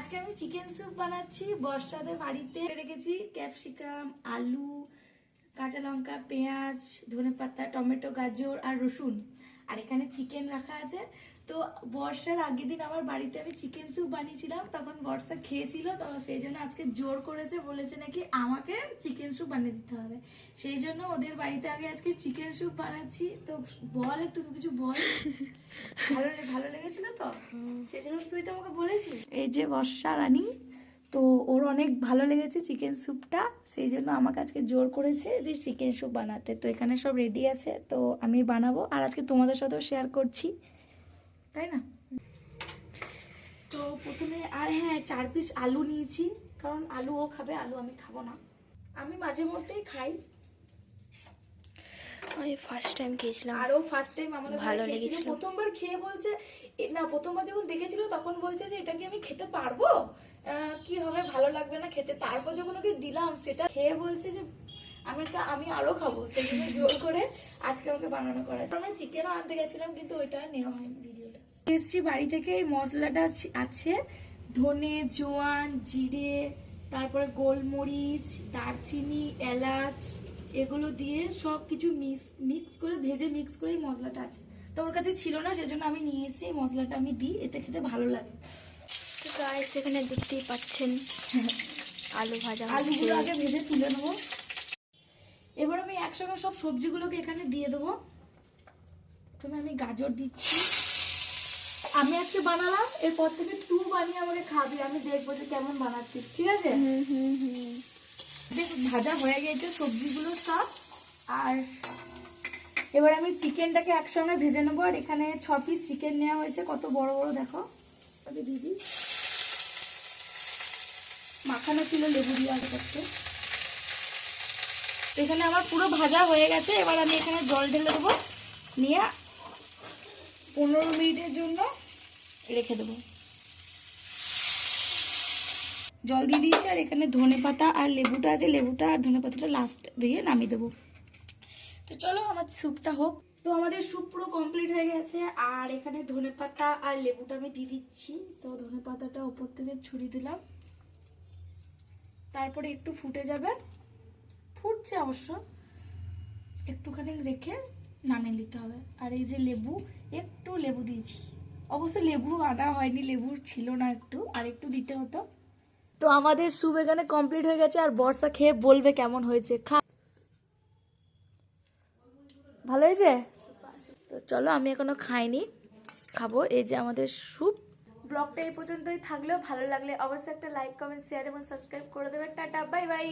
আজকে আমি chicken soup বানাচ্ছি। বর্ষাদের বাড়িতে রেখেছি ক্যাপসিকাম, আলু, কাঁচা লঙ্কা, পেঁয়াজ, ধনেপাতা, টমেটো, গাজর আর রসুন। আর এখানে চিকেন রাখা আছে। তো বর্ষার আগের দিন আমার বাড়িতে আমি চিকেন স্যুপ বানিয়েছিলাম, তখন বর্ষা খেয়েছিল, তো সেই জন্য আজকে জোর করেছে, বলেছে নাকি আমাকে চিকেন স্যুপ বানিয়ে দিতে হবে। সেই জন্য ওদের বাড়িতে আমি আজকে চিকেন স্যুপ বানাচ্ছি। তো বল একটু, তুই কিছু বল। ভালো লেগেছিল তো, সেই জন্য তুই তো আমাকে বলেছিস। এই যে বর্ষা রানী, তো ওর অনেক ভালো লেগেছে চিকেন স্যুপটা, সেই জন্য আমাকে আজকে জোর করেছে যে চিকেন স্যুপ বানাতে। তো এখানে সব রেডি আছে, তো আমি বানাবো আর আজকে তোমাদের সাথেও শেয়ার করছি, তাই না? তো প্রথমে, আর হ্যাঁ, 4 পিস আলু নিয়েছি, কারণ আলু ও খাবে, আলু আমি খাবো না। আমি মাঝে মধ্যেই খাই। আমি ফার্স্ট টাইম খেয়েছিলাম, আরও ফার্স্ট টাইম আমাদের ভালো লেগেছিল। লেগেছিল। প্রথমবার খেয়ে বলছে না, প্রথমবার যখন দেখেছিল তখন বলছে যে এটা কি আমি খেতে পারবো, কি হবে, ভালো লাগবে না খেতে। তারপর যখন ওকে দিলাম সেটা খেয়ে বলছে যে আমি আরো খাবো, সেই জন্য জোর করে আজকে আমাকে বানানো করা। আমরা চিকেনও আনতে গেছিলাম, কিন্তু ওইটা নেওয়া হয়নি ভিডিওটা। এসছি বাড়ি থেকে, এই মশলাটা আছে, ধনে, জোয়ান, জিরে, তারপরে গোলমরিচ, দারচিনি, এলাচ, এগুলো দিয়ে সব কিছু মিক্স করে ভেজে মিক্স করে এই মশলাটা আছে। তো ওর কাছে ছিল না, সেজন্য আমি নিয়ে এসেছি। এই মশলাটা আমি দিই, এতে খেতে ভালো লাগে। তো গাইস এখানে দেখতেই পাচ্ছেন আলু ভাজা হচ্ছে। আলুগুলো আগে ভেজে তুলে নেবো। এবার আমি একসঙ্গে সব সবজিগুলোকে এখানে দিয়ে দেবো। প্রথমে আমি গাজর দিচ্ছি। আমি আজকে বানালাম, এরপর থেকে তুই বানিয়ে আমাকে খাবি, আমি দেখবো যে কেমন বানাচ্ছিস, ঠিক আছে? দেখ, ভাজা হয়ে গেছে সবজিগুলো সব। আর এবার আমি চিকেনটাকে একসঙ্গে ভেজে নেবো। আর এখানে 6 পিস চিকেন নেওয়া হয়েছে, কত বড় বড় দেখো। আগে দিদি মাখানো ছিল লেবু দিয়ে আগে করতে। এখানে আমার পুরো ভাজা হয়ে গেছে। এবার আমি এখানে জল ঢেলে দেবো, নিয়ে 15 মিনিটের জন্য রেখে দেবো। জল দিয়ে দিয়েছি। আর এখানে ধনেপাতা আর লেবুটা আছে, লেবুটা আর ধনেপাতাটা লাস্ট দিয়ে নামিয়ে দেবো। তো চলো আমার স্যুপটা হোক। তো আমাদের স্যুপ পুরো কমপ্লিট হয়ে গেছে। আর এখানে ধনেপাতা আর লেবুটা আমি দিয়ে দিচ্ছি। তো ধনেপাতাটা ওপর থেকে ছড়িয়ে দিলাম। তারপরে একটু ফুটে যাবে, ফুটছে অবশ্য, একটুখানি রেখে নামিয়ে নিতে হবে। আর এই যে লেবু, একটু লেবু দিয়েছি, অবশ্য লেবু আনা হয়নি, লেবু ছিল না, আর একটু দিতে হতো। তো আমাদের স্যুপ এখানে কমপ্লিট হয়ে গেছে। আর বর্ষা খেয়ে বলবে কেমন হয়েছে। ভালো হয়েছে? তো চলো, আমি এখনো খাইনি, খাবো। এই যে আমাদের স্যুপ। ব্লগটা এই পর্যন্তই থাকলেও, ভালো লাগলে অবশ্যই একটা লাইক, কমেন্ট, শেয়ার এবং সাবস্ক্রাইব করে দেবে। Tata, bye bye.